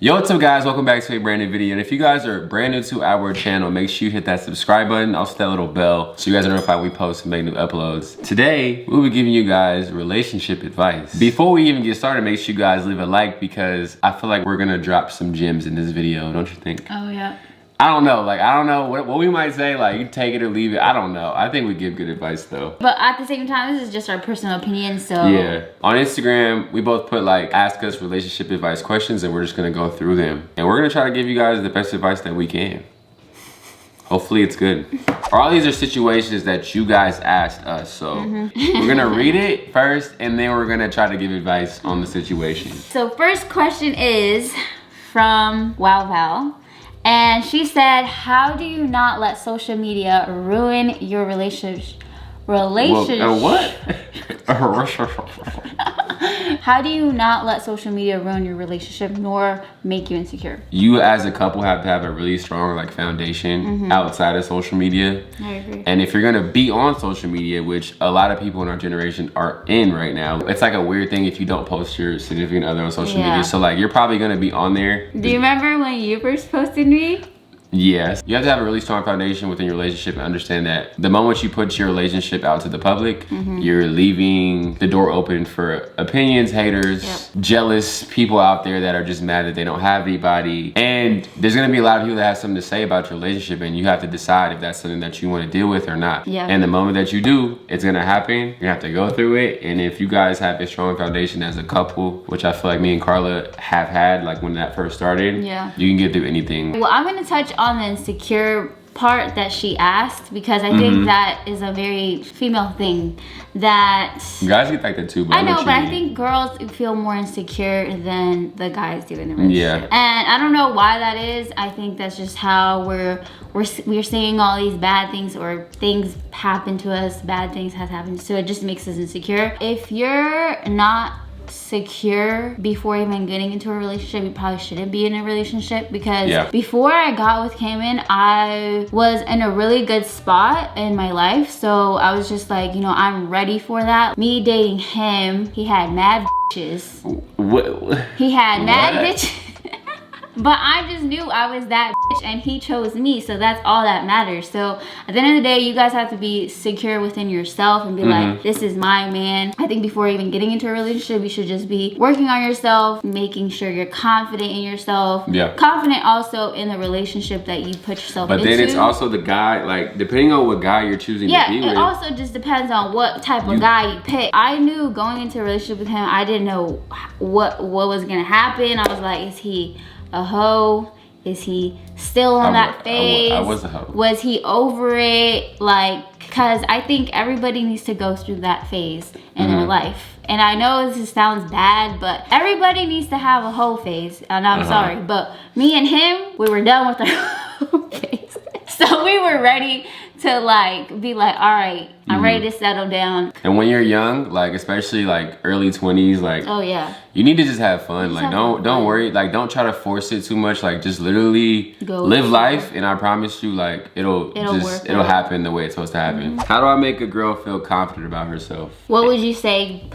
Yo, what's up guys, welcome back to a brand new video. And if you guys are brand new to our channel, make sure you hit that subscribe button, also that little bell, so you guys are notified when we post and make new uploads. Today, we'll be giving you guys relationship advice. Before we even get started, make sure you guys leave a like because I feel like we're gonna drop some gems in this video, don't you think? Oh yeah. I don't know what we might say, like you take it or leave it, I don't know. I think we give good advice though. But at the same time, this is just our personal opinion, so. Yeah, on Instagram, we both put like ask us relationship advice questions and we're just gonna go through them. And we're gonna try to give you guys the best advice that we can. Hopefully it's good. All these are situations that you guys asked us, so we're gonna read it first and then we're gonna try to give advice on the situation. So first question is from Wow Val. And she said, how do you not let social media ruin your relationship? What? How do you not let social media ruin your relationship nor make you insecure? You as a couple have to have a really strong like foundation outside of social media. I agree. And if you're gonna be on social media, which a lot of people in our generation are in right now, it's like a weird thing if you don't post your significant other on social media. So like you're probably gonna be on there. Do you remember when you first posted me? Yes. You have to have a really strong foundation within your relationship and understand that the moment you put your relationship out to the public, you're leaving the door open for opinions, haters, jealous people out there that are just mad that they don't have anybody. And there's gonna be a lot of people that have something to say about your relationship and you have to decide if that's something that you wanna deal with or not. Yeah. And the moment that you do, it's gonna happen. You're gonna have to go through it. And if you guys have a strong foundation as a couple, which I feel like me and Carla have had, like when that first started, you can get through anything. Well, I'm gonna touch on the insecure part that she asked because I think that is a very female thing that guys get like that too, but I know, but I think girls feel more insecure than the guys do in the relationship. And I don't know why that is. I think that's just how we're seeing all these bad things or things happen to us, bad things have happened, so it just makes us insecure. If you're not secure before even getting into a relationship, you probably shouldn't be in a relationship because before I got with Cayman, I was in a really good spot in my life, so I was just like, you know, I'm ready for that. Me dating him, he had mad bitches. He had mad bitches. But I just knew I was that bitch and he chose me, so that's all that matters. So at the end of the day, you guys have to be secure within yourself and be like, this is my man. I think before even getting into a relationship, you should just be working on yourself, making sure you're confident in yourself. Confident also in the relationship that you put yourself into. But then it's also the guy, like depending on what guy you're choosing to be with. It also just depends on what type of guy you pick. I knew going into a relationship with him, I didn't know what was gonna happen. I was like, is he a hoe? Is he still on that phase? I was a hoe. Was he over it? Like, because I think everybody needs to go through that phase in their life. And I know this sounds bad, but everybody needs to have a hoe phase. And I'm sorry, but me and him, we were done with our hoe phase. So we were ready to like be like, all right, I'm ready to settle down. And when you're young, like especially like early 20s, like you need to just have fun. Like don't worry, like don't try to force it too much. Like just literally live life, and I promise you, like it'll happen the way it's supposed to happen. How do I make a girl feel confident about herself? What would you say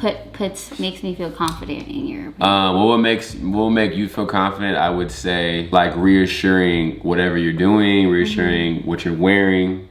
makes me feel confident in your opinion? What will make you feel confident? I would say like reassuring whatever you're doing, reassuring what you're wearing.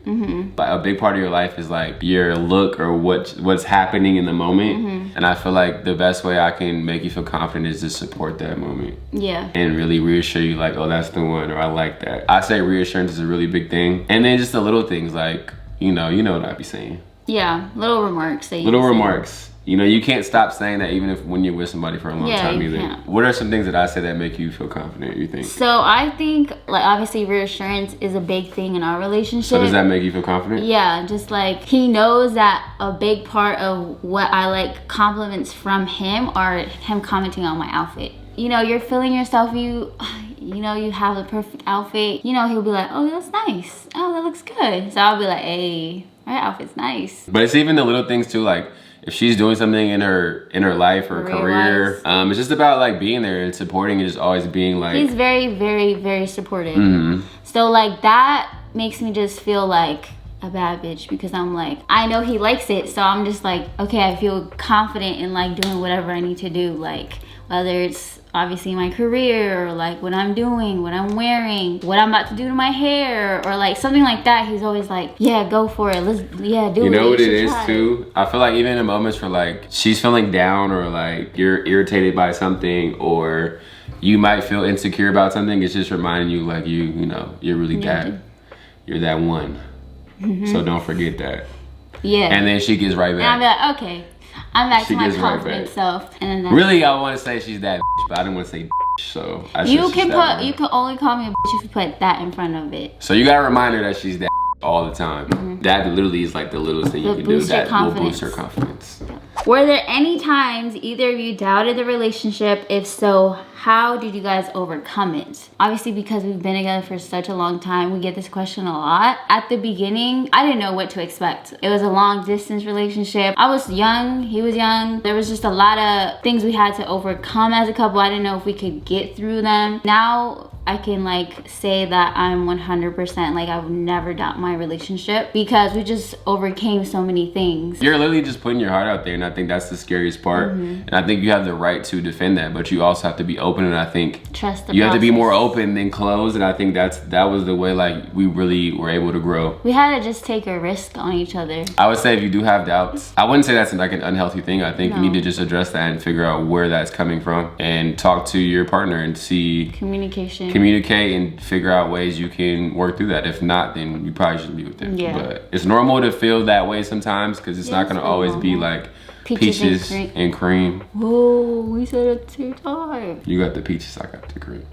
Like a big part of your life is like your look or what's happening in the moment. And I feel like the best way I can make you feel confident is to support that moment. And really reassure you like, oh, that's the one, or I like that. I say reassurance is a really big thing. And then just the little things like, you know what I be saying. Little remarks. Little remarks. You know, you can't stop saying that even if when you're with somebody for a long time either. What are some things that I say that make you feel confident, you think? So I think like obviously reassurance is a big thing in our relationship. So does that make you feel confident? Yeah, just like he knows that a big part of what I like compliments from him are him commenting on my outfit. You know, you're feeling yourself, you know, you have the perfect outfit. You know, he'll be like, oh, that's nice. Oh, that looks good. So I'll be like, hey, my outfit's nice. But it's even the little things too, like if she's doing something in her life or career, it's just about like being there and supporting and just always being like. He's very, very, very supportive. So like that makes me just feel like a bad bitch because I'm like, I know he likes it, so I'm just like, okay, I feel confident in like doing whatever I need to do, like whether it's obviously my career, or like what I'm doing, what I'm wearing, what I'm about to do to my hair, or like something like that, he's always like, yeah, go for it. Let's, yeah, do it. You know what it is too? I feel like even in moments where like she's feeling down, or like you're irritated by something, or you might feel insecure about something, it's just reminding you like you know, you're really you're that one. So don't forget that. Yeah. And then she gets right back. And I'll be like, okay, I'm back to my confident self. And then really, I want to say she's that but I didn't want to say so I you can only call me a bitch if you put that in front of it. So you gotta remind her that she's that all the time. That literally is like the littlest thing you can do that will boost her confidence. Were there any times either of you doubted the relationship? If so, how did you guys overcome it? Obviously, because we've been together for such a long time, we get this question a lot. At the beginning, I didn't know what to expect. It was a long distance relationship. I was young, he was young. There was just a lot of things we had to overcome as a couple. I didn't know if we could get through them. Now, I can like say that I'm 100% like I would never doubt my relationship because we just overcame so many things. You're literally just putting your heart out there, and I think that's the scariest part. And I think you have the right to defend that, but you also have to be open, and I think trust the you have to be more open than closed, and I think that was the way like we really were able to grow. We had to just take a risk on each other. I would say if you do have doubts, I wouldn't say that's like an unhealthy thing. I think you need to just address that and figure out where that's coming from and talk to your partner and see communicate and figure out ways you can work through that. If not, then you probably shouldn't be with them. But it's normal to feel that way sometimes because it's not going to always be like peaches and cream. Whoa, we said it at the same time. You got the peaches, I got the cream.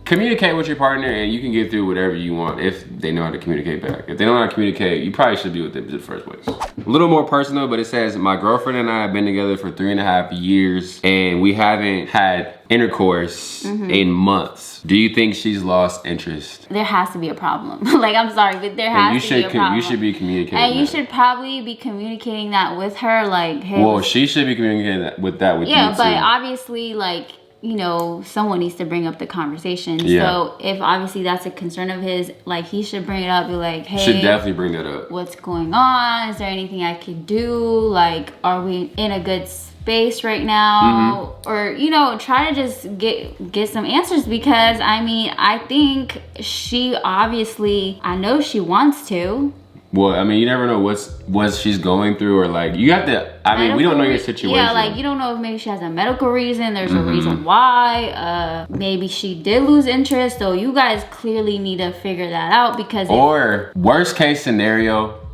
Communicate with your partner and you can get through whatever you want if they know how to communicate back. If they don't know how to communicate, you probably should be with them in the first place. A little more personal, but it says, my girlfriend and I have been together for 3.5 years and we haven't had intercourse in months. Do you think she's lost interest? There has to be a problem. Like, I'm sorry, but there has to be a problem. You should be communicating and you should probably be communicating that with her, like, hey. Well, she should be communicating that with you too. Yeah, but obviously, like, you know, someone needs to bring up the conversation. So if obviously that's a concern of his, like, he should bring it up, be like, hey, should definitely bring that up. What's going on? Is there anything I could do? Like, are we in a good space right now? Or, you know, try to just get some answers, because I mean, I think she obviously, I know she wants to. Well, I mean, you never know what she's going through, or like, you have to, I mean, we don't know your situation. Yeah, like, you don't know if maybe she has a medical reason, there's a reason why, maybe she did lose interest, so you guys clearly need to figure that out, because or worst case scenario,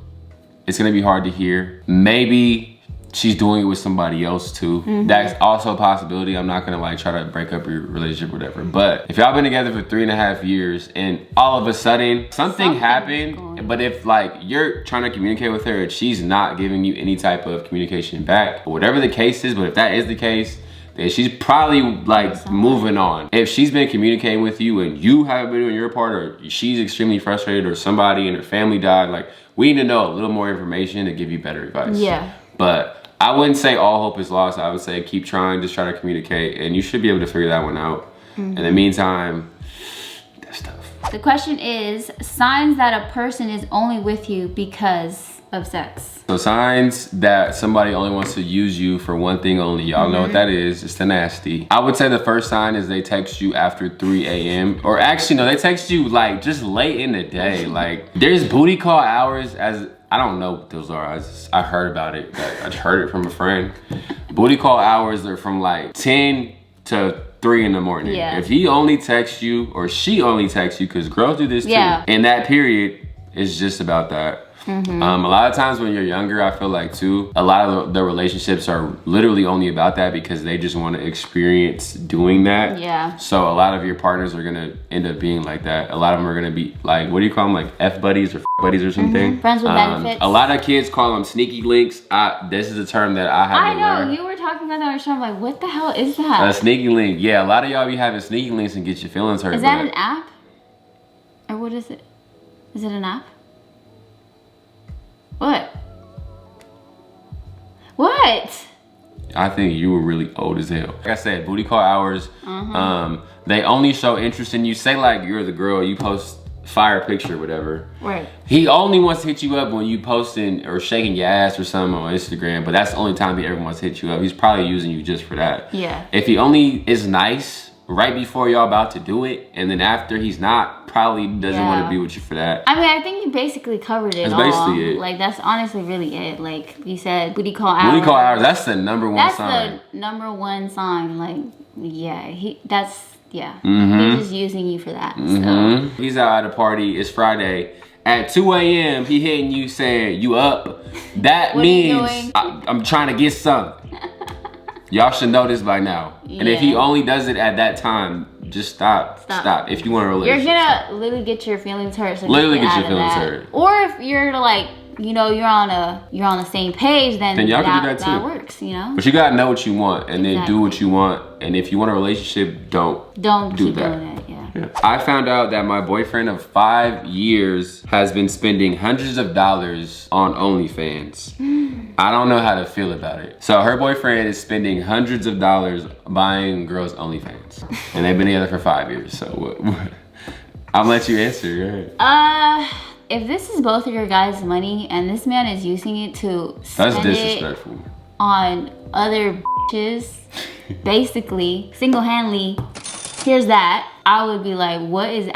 it's gonna be hard to hear, maybe she's doing it with somebody else too. That's also a possibility. I'm not gonna like try to break up your relationship or whatever. But if y'all been together for 3.5 years and all of a sudden something happened, but if like you're trying to communicate with her and she's not giving you any type of communication back, or whatever the case is, but if that is the case, then she's probably like moving on. If she's been communicating with you and you haven't been doing your part, or she's extremely frustrated, or somebody in her family died, like, we need to know a little more information to give you better advice. Yeah. But I wouldn't say all hope is lost. I would say keep trying, just try to communicate, and you should be able to figure that one out. In the meantime, that's tough. The question is, signs that a person is only with you because of sex. So signs that somebody only wants to use you for one thing only. Y'all know what that is. It's the nasty. I would say the first sign is they text you after 3 a.m. Or actually, no, they text you like just late in the day. Like, there's booty call hours, as I don't know what those are. I heard about it. I just heard it from a friend. Booty call hours are from like 10 to 3 in the morning. If he only texts you, or she only texts you, because girls do this too. In that period, it's just about that. A lot of times when you're younger, I feel like too, a lot of the relationships are literally only about that because they just want to experience doing that. So a lot of your partners are gonna end up being like that. A lot of them are gonna be like, what do you call them, like F buddies or F buddies or something? Friends with benefits. A lot of kids call them sneaky links. This is a term that I have to learn. You were talking about that, I'm like, what the hell is that? A sneaky link. Yeah, a lot of y'all be having sneaky links and get your feelings hurt. Is that an app? Or what is it? Is it an app? What? What? I think you were really old as hell. Like I said, booty call hours, they only show interest in you. Say like you're the girl, you post fire picture or whatever. Right. He only wants to hit you up when you posting or shaking your ass or something on Instagram, but that's the only time he ever wants to hit you up. He's probably using you just for that. Yeah. If he only is nice right before y'all about to do it, and then after he's not, probably doesn't want to be with you for that. I mean, I think you basically covered it all. That's basically it. Like, that's honestly really it. Like you said, booty call hours. Booty call hours, that's the number one sign. That's the number one sign. Like, yeah, he's just using you for that. So. He's out at a party, it's Friday. At 2 a.m., he hitting you saying, you up. That means I'm trying to get something. Y'all should know this by now. Yeah. And if he only does it at that time, just stop. If you want a relationship, you're gonna literally get your feelings hurt. So literally get your feelings hurt. Or if you're like, you know, you're on the same page, then y'all can do that too. That works, you know. But you gotta know what you want, and then do what you want. And if you want a relationship, don't do that. Doing it, yeah. I found out that my boyfriend of 5 years has been spending hundreds of dollars on OnlyFans. I don't know how to feel about it. So her boyfriend is spending hundreds of dollars buying girls OnlyFans, and they've been together for 5 years. So what? I'll let you answer. Go ahead. If this is both of your guys' money and this man is using it to spend that's disrespectful on other bitches, basically single-handedly, here's that. I would be like, what is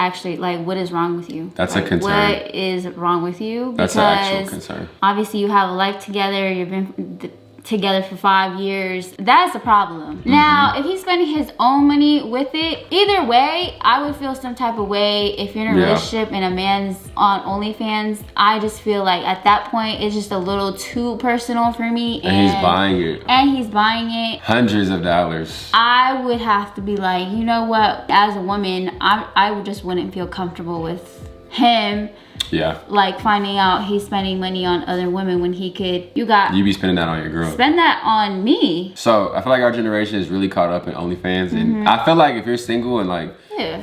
wrong with you? That's a concern. What is wrong with you? That's an actual concern. Obviously, you have a life together. You've been together for 5 years. That's a problem. Now, if he's spending his own money with it, either way, I would feel some type of way. If you're in a relationship and a man's on OnlyFans, I just feel like at that point, it's just a little too personal for me. And he's buying it. And he's buying it. Hundreds of dollars. I would have to be like, you know what? As a woman, I just wouldn't feel comfortable with him. Yeah. Like finding out he's spending money on other women when he could. You be spending that on your girl. Spend that on me. So I feel like our generation is really caught up in OnlyFans, and I feel like if you're single and like,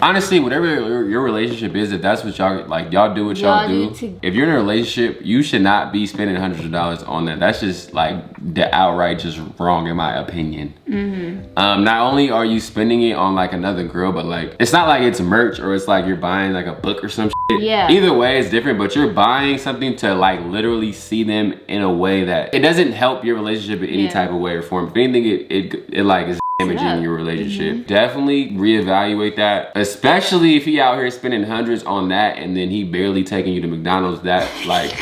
honestly, whatever your relationship is, if that's what y'all do what y'all do. If you're in a relationship, you should not be spending hundreds of dollars on that. That's just like the outright just wrong in my opinion. Not only are you spending it on like another girl, but like it's not like it's merch or it's like you're buying like a book or some shit. Yeah. Either way, it's different, but you're buying something to like literally see them in a way that it doesn't help your relationship in any type of way or form. If anything, it like is damaging your relationship. Definitely reevaluate that, especially if he out here spending hundreds on that and then he barely taking you to McDonald's. That like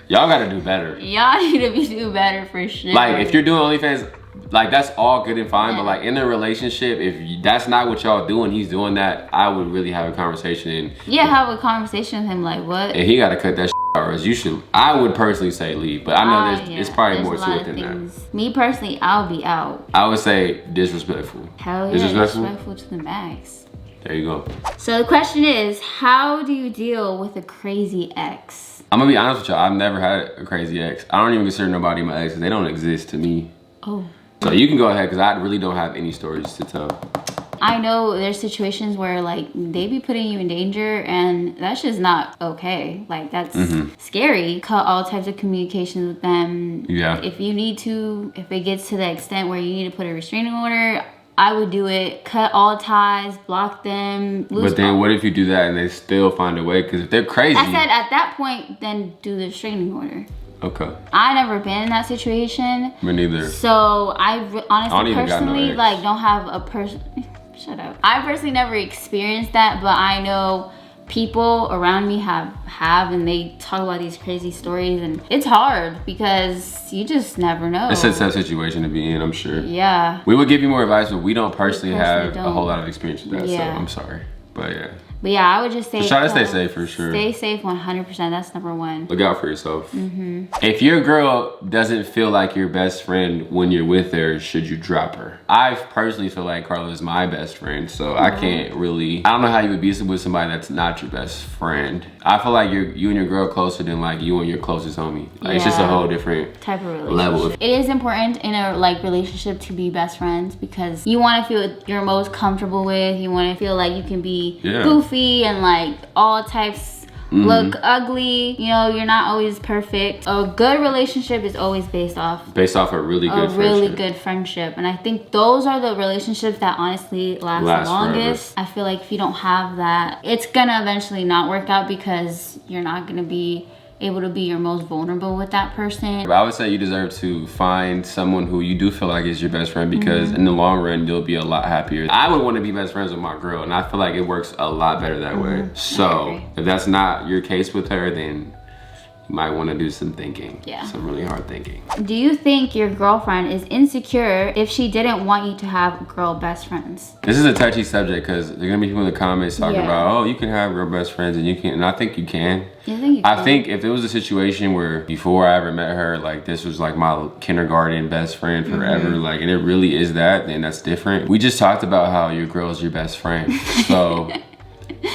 y'all gotta do better. Y'all need to do better for sure. Like if you're doing OnlyFans, like that's all good and fine, but like in a relationship, if that's not what y'all do and he's doing that, I would really have a conversation and have a conversation with him like what? And he gotta cut that or else you should. I would personally say leave, but I know there's probably more to it than that. Me personally, I'll be out. I would say disrespectful. Hell yeah, disrespectful to the max. There you go. So the question is, how do you deal with a crazy ex? I'm gonna be honest with y'all, I've never had a crazy ex. I don't even consider nobody my exes. They don't exist to me. Oh. So you can go ahead, because I really don't have any stories to tell. I know there's situations where like they be putting you in danger and that's just not okay. Like that's scary. Cut all types of communication with them. Yeah. If you need to, if it gets to the extent where you need to put a restraining order, I would do it. Cut all ties, block them. But then what if you do that and they still find a way? Because if they're crazy. I said at that point, then do the restraining order. Okay. I never been in that situation. Me neither. So I honestly, personally, no like don't have a person. Shut up. I personally never experienced that, but I know people around me have and they talk about these crazy stories and it's hard because you just never know. It's a tough situation to be in, I'm sure. Yeah. We would give you more advice, but we don't personally have a whole lot of experience with that, so I'm sorry. But yeah. But yeah, I would just say try to stay safe for sure. Stay safe 100%. That's number one. Look out for yourself. If your girl doesn't feel like your best friend when you're with her, should you drop her? I personally feel like Karla is my best friend, so I can't really. I don't know how you would be with somebody that's not your best friend. I feel like you and your girl closer than like you and your closest homie. Like it's just a whole different type of relationship. Level. It is important in a like relationship to be best friends because you want to feel you're most comfortable with. You want to feel like you can be goofy and like all types look ugly. You know, you're not always perfect. A good relationship is always based off a really good friendship. And I think those are the relationships that honestly last the longest. Forever. I feel like if you don't have that, it's gonna eventually not work out because you're not gonna be able to be your most vulnerable with that person. I would say you deserve to find someone who you do feel like is your best friend, because in the long run you'll be a lot happier. I would want to be best friends with my girl, and I feel like it works a lot better that way. So if that's not your case with her, then you might want to do some thinking. Some really hard thinking. Do you think your girlfriend is insecure if she didn't want you to have girl best friends? This is a touchy subject because there are gonna be people in the comments talking about, oh, you can have girl best friends and you can, and I think you can. I think if it was a situation where before I ever met her, like this was like my kindergarten best friend forever, like, and it really is that, then that's different. We just talked about how your girl's your best friend. So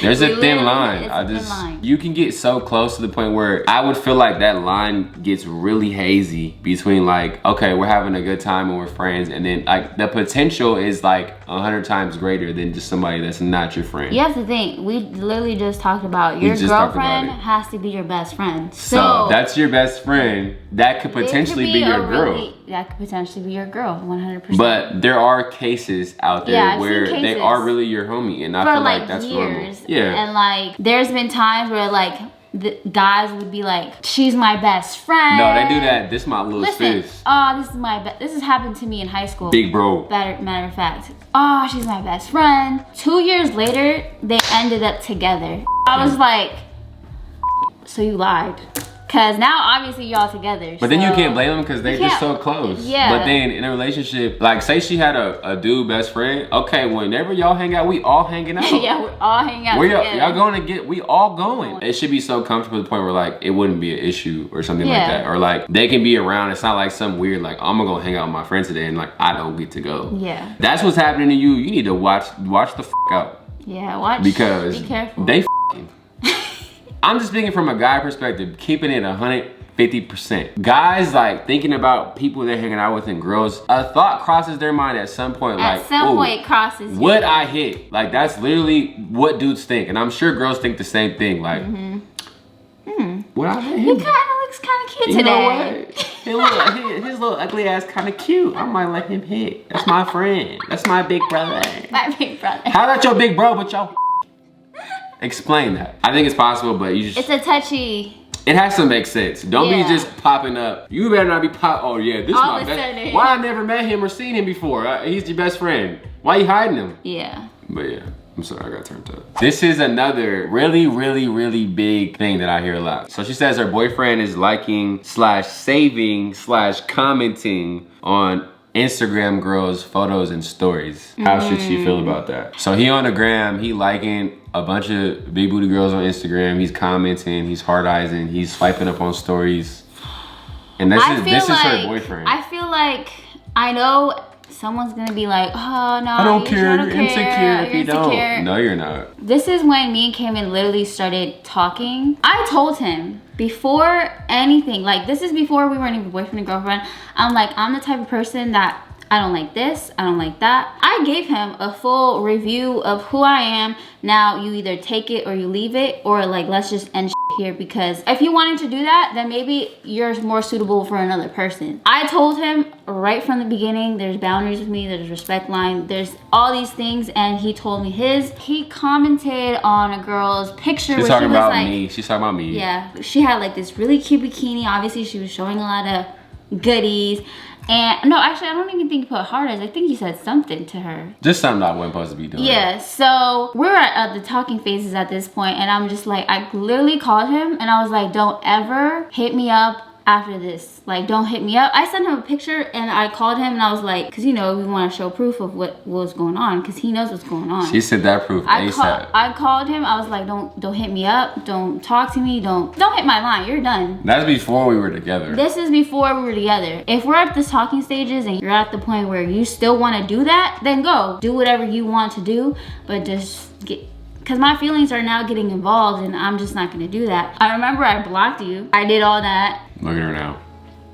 there's a thin line. You can get so close to the point where I would feel like that line gets really hazy between like, okay, we're having a good time and we're friends, and then like the potential is like 100 times greater than just somebody that's not your friend. You have to think, we literally just talked about your girlfriend has to be your best friend. So that's your best friend. That could potentially be your girl. That could potentially be your girl, 100%. But there are cases out there where they are really your homie, and I feel like that's normal. And like, there's been times where like the guys would be like, she's my best friend. No, they do that. This is my little sis. Oh, this has happened to me in high school. Big bro. Matter of fact. Oh, she's my best friend. 2 years later, they ended up together. I was like, so you lied. Cause now obviously y'all together. But then you can't blame them because they're just so close. But then in a relationship, like say she had a dude best friend. Okay, whenever y'all hang out, we all hanging out. We're all hanging out. Y'all going to get, we all going. It should be so comfortable to the point where like it wouldn't be an issue or something like that. Or like they can be around. It's not like some weird like, I'm gonna go hang out with my friends today and like I don't get to go. That's what's happening to you. You need to watch the f out. Watch. Because be careful. They I'm just speaking from a guy perspective, keeping it 150%. Guys like thinking about people they're hanging out with and girls, a thought crosses their mind at some point. At some point it crosses. Would I hit? Like that's literally what dudes think, and I'm sure girls think the same thing. Like, would I hit him? He kind of looks kind of cute today. You know what? His little ugly ass kind of cute. I might let him hit. That's my friend. That's my big brother. My big brother. How about your big bro, but y'all? Explain that. I think it's possible, but you just... It's a touchy... It has to make sense. Don't be just popping up. You better not be oh yeah, this is my best... Why I never met him or seen him before? He's your best friend. Why you hiding him? But yeah, I'm sorry, I got turned up. This is another really big thing that I hear a lot. So she says her boyfriend is liking / saving / commenting on Instagram girls' photos and stories. How should she feel about that? So he on the gram, he liking a bunch of big booty girls on Instagram. He's commenting, he's hard-eying, he's swiping up on stories. And this is her boyfriend. I feel like, I know someone's gonna be like, oh no, I don't care, you're insecure if you don't. No, you're not. This is when me and Cayman literally started talking. I told him before anything, like this is before we weren't even boyfriend and girlfriend. I'm like, I'm the type of person that I don't like this, I don't like that. I gave him a full review of who I am. Now you either take it or you leave it, or like let's just end here, because if you wanted to do that, then maybe you're more suitable for another person. I told him right from the beginning, there's boundaries with me, there's respect line, there's all these things, and he told me his. He commented on a girl's picture. She's talking about me. She's talking about me. Yeah, she had like this really cute bikini. Obviously she was showing a lot of goodies. And no, actually, I don't even think he put hard eyes. I think he said something to her. Just something I wasn't supposed to be doing. Yeah, so we're at the talking phases at this point, and I'm just like, I literally called him and I was like, don't ever hit me up after this. Like, don't hit me up. I sent him a picture and I called him and I was like, because you know, we want to show proof of what was going on, because he knows what's going on. She said that proof ASAP. I called him. I was like, don't hit me up. Don't talk to me. Don't hit my line. You're done. That's before we were together. This is before we were together. If we're at the talking stages and you're at the point where you still want to do that, then go. Do whatever you want to do, but just get... Because my feelings are now getting involved and I'm just not going to do that. I remember I blocked you. I did all that. Look at her now.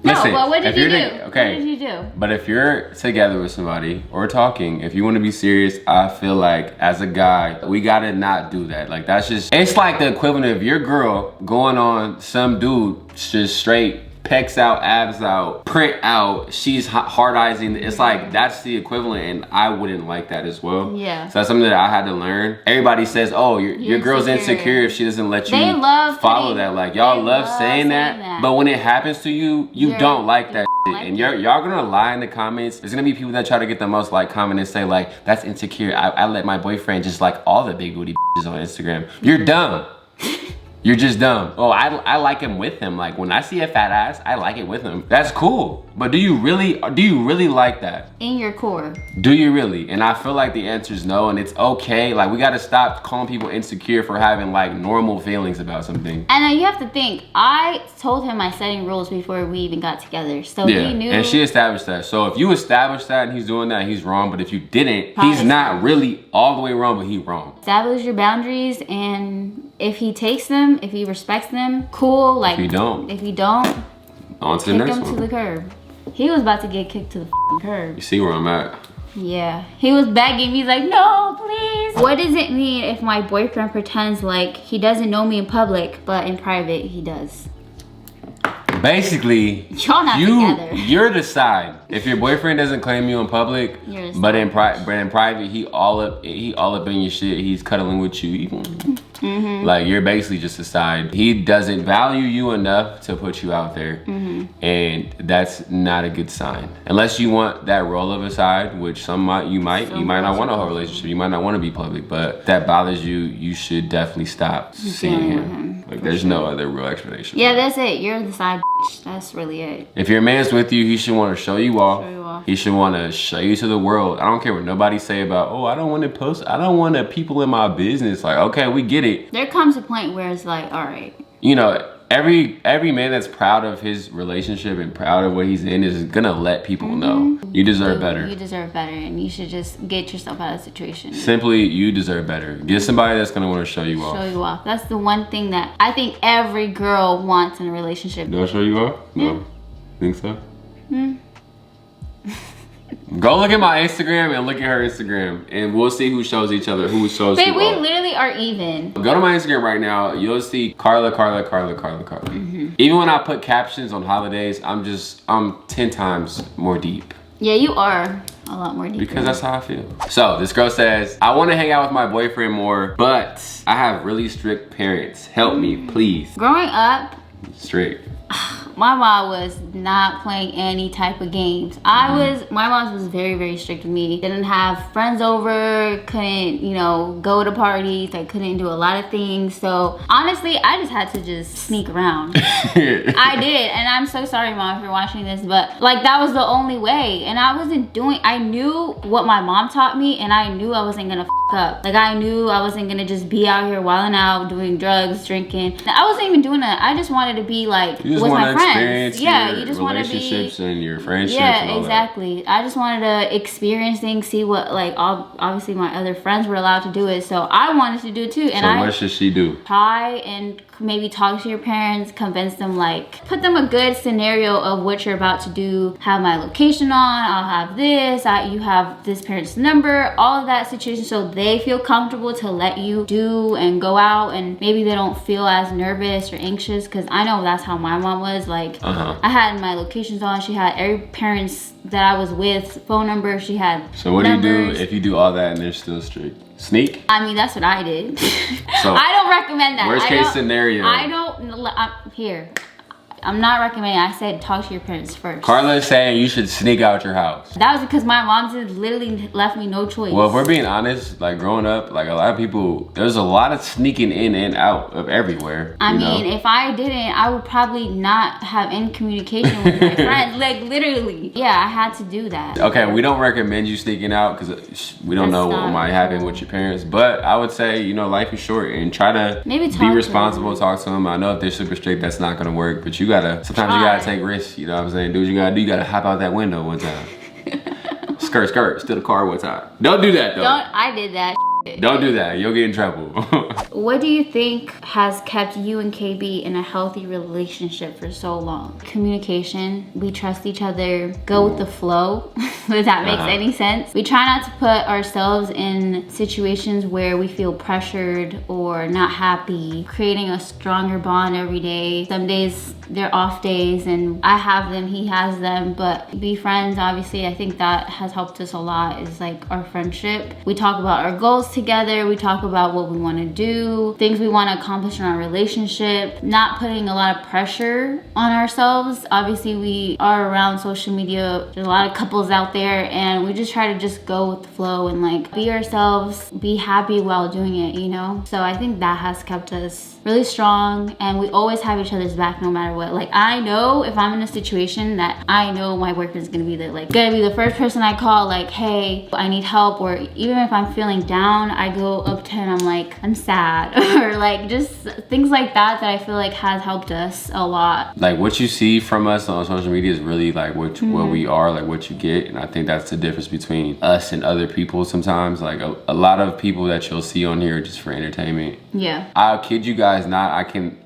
No, Listen, but what did you do? Okay. What did you do? But if you're together with somebody or talking, if you want to be serious, I feel like as a guy, we gotta not do that. Like that's just, it's like the equivalent of your girl going on some dude just straight pecs out, abs out, print out, she's hardizing. It's like, that's the equivalent, and I wouldn't like that as well. Yeah. So that's something that I had to learn. Everybody says, oh, your girl's insecure if she doesn't let you follow that. Like, y'all love saying that, but when it happens to you, you don't like that shit. And y'all gonna lie in the comments. There's gonna be people that try to get the most like comment and say like, that's insecure. I let my boyfriend just like all the big booty on Instagram. You're dumb. You're just dumb. Oh, I like him with him. Like when I see a fat ass, I like it with him. That's cool. But do you really like that? In your core. Do you really? And I feel like the answer is no, and it's okay. Like we gotta stop calling people insecure for having like normal feelings about something. And you have to think, I told him my setting rules before we even got together. So he knew. And she established that. So if you established that and he's doing that, he's wrong. But if you didn't, he's not really all the way wrong, but he's wrong. Establish your boundaries, and if he takes them, if he respects them, cool. Like if you don't, on to the next one. Kick him to the curb. He was about to get kicked to the curb. You see where I'm at? Yeah, he was begging me. He's like, no, please. What does it mean if my boyfriend pretends like he doesn't know me in public, but in private he does? Basically, y'all not together. You're the side. If your boyfriend doesn't claim you in public, but in private, he all up in your shit. He's cuddling with you. Like you're basically just a side. He doesn't value you enough to put you out there, and that's not a good sign. Unless you want that role of a side, which you might not want a whole relationship. You might not want to be public, but that bothers you. You should definitely stop seeing him. Like there's no other real explanation. Yeah, that's it. You're the side. That's really it. If your man's with you, he should want to show you off. He should want to show you to the world. I don't care what nobody say about, oh, I don't want to post. I don't want people in my business. Like, okay, we get it. There comes a point where it's like, all right. You know, every man that's proud of his relationship and proud of what he's in is gonna let people know. You deserve better. You deserve better, and you should just get yourself out of the situation. Simply, you deserve better. Get somebody that's gonna want to show you off. Show you off. That's the one thing that I think every girl wants in a relationship. Do I show you off? No. Think so? Go look at my Instagram and look at her Instagram, and we'll see who shows each other, who shows Babe, who we off. literally are even. Go to my Instagram right now. You'll see Karla. Even when I put captions on holidays, I'm 10 times more deep. Yeah, you are a lot more deep. Because that's how I feel. So this girl says, I want to hang out with my boyfriend more, but I have really strict parents. Help me, please. Growing up, strict. My mom was not playing any type of games. My mom was very, very strict with me. Didn't have friends over, couldn't, go to parties. I couldn't do a lot of things. So honestly, I just had to just sneak around. I did, and I'm so sorry, Mom, if you're watching this, but like that was the only way. And I knew what my mom taught me, and I knew I wasn't gonna up. Like I knew I wasn't gonna just be out here wilding out, doing drugs, drinking. I wasn't even doing that. I just wanted to be like with my friends. Yeah, you just want to be relationships and your friendships. Yeah, and all exactly. That. I just wanted to experience things, see what obviously my other friends were allowed to do it, so I wanted to do it too. And so what should she do? Try and maybe talk to your parents, convince them, like put them a good scenario of what you're about to do. Have my location on. I'll have this. You have this parent's number. All of that situation, so they feel comfortable to let you do and go out, and maybe they don't feel as nervous or anxious. Because I know that's how my mom was. Like I had my locations on. She had every parent's that I was with phone number. She had. So what numbers. Do you do if you do all that and they're still strict? Sneak? I mean, that's what I did. So I don't recommend that. Worst case scenario. I'm not recommending. I said talk to your parents first. Karla is saying you should sneak out your house. That was because my mom just literally left me no choice. Well, if we're being honest, like growing up, like a lot of people, there's a lot of sneaking in and out of everywhere. I mean, if I didn't, I would probably not have any communication with my friends. Like literally. Yeah, I had to do that. Okay, we don't recommend you sneaking out because we don't know what might happen with your parents. But I would say, life is short and try to be responsible, talk to them. I know if they're super strict, that's not gonna work, but sometimes you gotta take risks, you know what I'm saying? Do what you gotta do. You gotta hop out that window one time. Skirt, steal the car one time. Don't do that though. I did that. Don't do that. You'll get in trouble. What do you think has kept you and KB in a healthy relationship for so long? Communication. We trust each other. Go with the flow. If that makes any sense. We try not to put ourselves in situations where we feel pressured or not happy. Creating a stronger bond every day. Some days they're off days and I have them, he has them, but be friends. Obviously, I think that has helped us a lot, is like our friendship. We talk about our goals together. We talk about what we want to do, things we want to accomplish in our relationship, not putting a lot of pressure on ourselves. Obviously, we are around social media. There's a lot of couples out there and we just try to just go with the flow and like be ourselves, be happy while doing it, you know? So I think that has kept us really strong, and we always have each other's back no matter what. Like, I know if I'm in a situation that I know my boyfriend's gonna be the first person I call, like, hey, I need help. Or even if I'm feeling down, I go up to him, I'm like, I'm sad. Or like just things like that I feel like has helped us a lot. Like what you see from us on social media is really like what we are, like what you get. And I think that's the difference between us and other people sometimes. Like a lot of people that you'll see on here are just for entertainment. Yeah. I'll kid you guys not,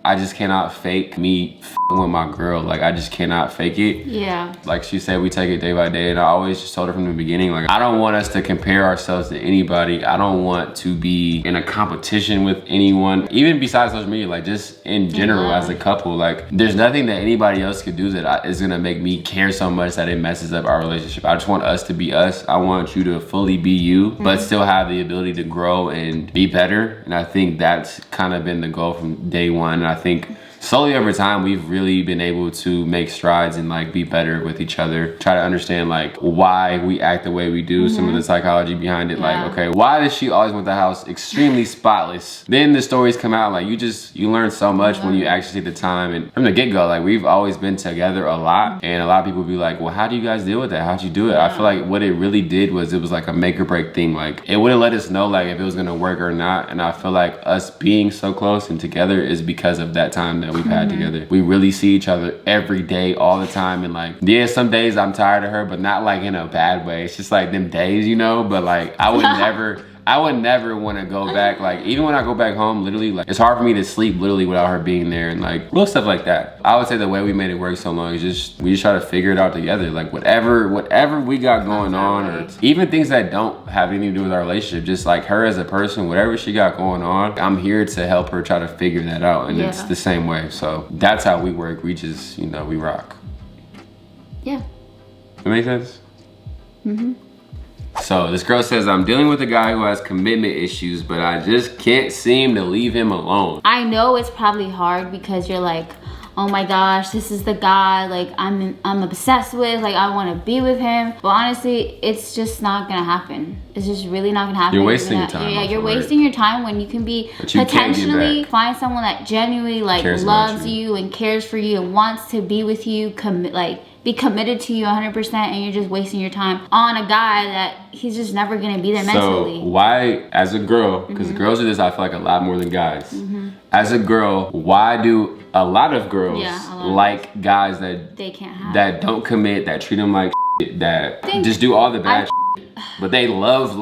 I just cannot fake me with my girl. Like I just cannot fake it. Yeah. Like she said, we take it day by day, and I always just told her from the beginning, like I don't want us to compare ourselves to anybody. I don't want to be in a competition with anyone, even besides social media, like just in general as a couple. Like there's nothing that anybody else could do that is gonna make me care so much that it messes up our relationship. I just want us to be us. I want you to fully be you, but still have the ability to grow and be better. And I think that's kind of been the goal from day one. And I think slowly over time, we've really been able to make strides and like be better with each other. Try to understand like why we act the way we do, some of the psychology behind it. Like, okay, why does she always want the house extremely spotless? Then the stories come out, like you learn so much when you actually take the time. And from the get-go, like we've always been together a lot. And a lot of people be like, well, how do you guys deal with that? How'd you do it? I feel like what it really did was it was like a make or break thing. Like it wouldn't let us know like if it was gonna work or not. And I feel like us being so close and together is because of that time that we've had together. We really see each other every day, all the time. And like, yeah, some days I'm tired of her, but not like in a bad way. It's just like them days, you know, but like I would never want to go back. Like even when I go back home, literally, like it's hard for me to sleep literally without her being there, and like little stuff like that. I would say the way we made it work so long is just we just try to figure it out together. Like whatever we got going on, or even things that don't have anything to do with our relationship, just like her as a person, whatever she got going on, I'm here to help her try to figure that out. And it's the same way. So that's how we work. We just, you know, we rock. Yeah. That make sense? So this girl says, I'm dealing with a guy who has commitment issues, but I just can't seem to leave him alone. I know it's probably hard because you're like, oh my gosh, this is the guy like I'm obsessed with, like I want to be with him. But honestly, it's just not gonna happen. It's just really not gonna happen. You're wasting your time. Yeah, you're wasting your time when you can be potentially find someone that genuinely like loves you and cares for you and wants to be with you, be committed to you 100%, and you're just wasting your time on a guy that he's just never gonna be there mentally. So why, as a girl, because girls do this, I feel like a lot more than guys. As a girl, why do a lot of girls like guys that they can't have, that don't commit, that treat them like shit, that just do all the bad shit, but they love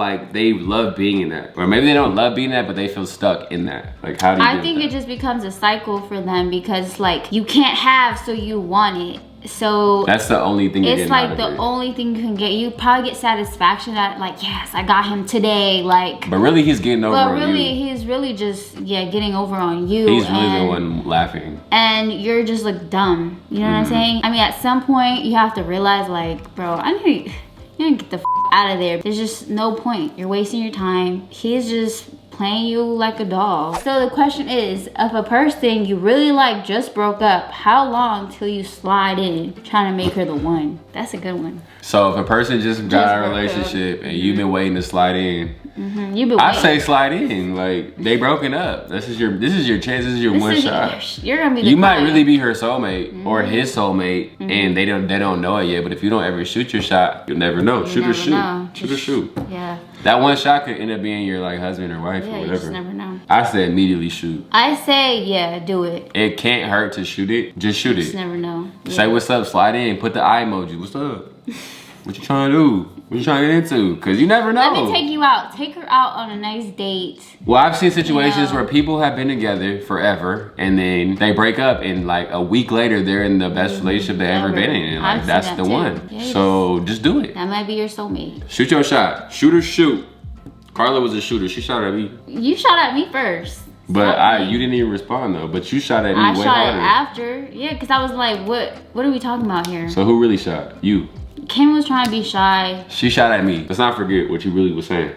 being in that, or maybe they don't love being that, but they feel stuck in that. Like how do you? I think it just becomes a cycle for them because like you can't have, so you want it. So that's the only thing it's like the only thing you can get. You probably get satisfaction that like, yes, I got him today, like, but really he's getting over on you. But really he's really just getting over on you. He's really the one laughing, and you're just like dumb, you know what I'm saying? I mean, at some point you have to realize like, bro, you need to get the out of there. There's just no point. You're wasting your time. He's just playing you like a doll. So the question is, if a person you really like just broke up, how long till you slide in trying to make her the one? That's a good one. So if a person just got a relationship and you've been waiting to slide in, I say slide in. Like they broken up. This is your chance. This is your one shot. You're gonna be. You might really be her soulmate or his soulmate, and they don't know it yet. But if you don't ever shoot your shot, you'll never know. Shoot or shoot. Yeah. That one shot could end up being your like husband or wife or whatever. You just never know. I say immediately shoot. I say do it. It can't hurt to shoot it. Just shoot it. You just never know. Say what's up. Slide in. Put the eye emoji. What's up? What you trying to do? What you trying to get into? Because you never know. Let me take you out. Take her out on a nice date. Well, I've seen situations where people have been together forever and then they break up and like a week later they're in the best relationship they ever been in. And like that's the one. Yes. So just do it. That might be your soulmate. Shoot your shot. Shoot or shoot. Karla was a shooter. She shot at me. You shot at me first. But you didn't even respond though. But you shot at me way harder. I shot it after. Yeah, because I was like, what are we talking about here? So who really shot? You. Kim was trying to be shy. She shot at me. Let's not forget what you really was saying.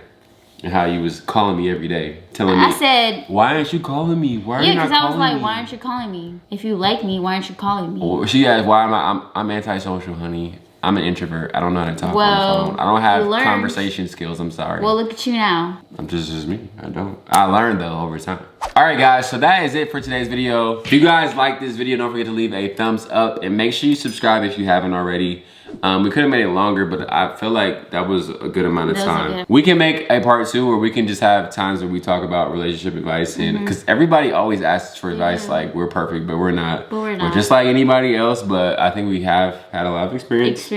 And how you was calling me every day. Telling me. I said. Why aren't you calling me? Why are you not calling me? Yeah, because I was like, why aren't you calling me? If you like me, why aren't you calling me? Well, she asked, why am I'm antisocial, honey. I'm an introvert. I don't know how to talk on the phone. I don't have conversation skills. I'm sorry. Well, look at you now. I'm just me. I don't. I learned though over time. All right, guys. So that is it for today's video. If you guys like this video, don't forget to leave a thumbs up and make sure you subscribe if you haven't already. We could have made it longer, but I feel like that was a good amount of time. We can make a part 2 where we can just have times where we talk about relationship advice, and because everybody always asks for advice, like we're perfect, but we're not. We're just like anybody else, but I think we have had a lot of experience.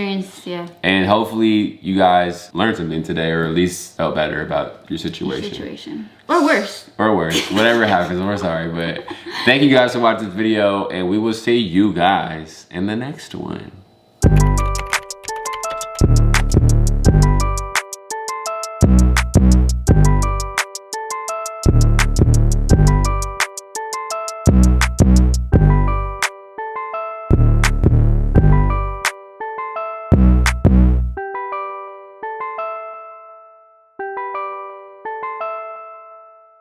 Yeah. And hopefully you guys learned something today, or at least felt better about your situation. Or worse. Or worse. Whatever happens, we're sorry. But thank you guys for watching this video, and we will see you guys in the next one.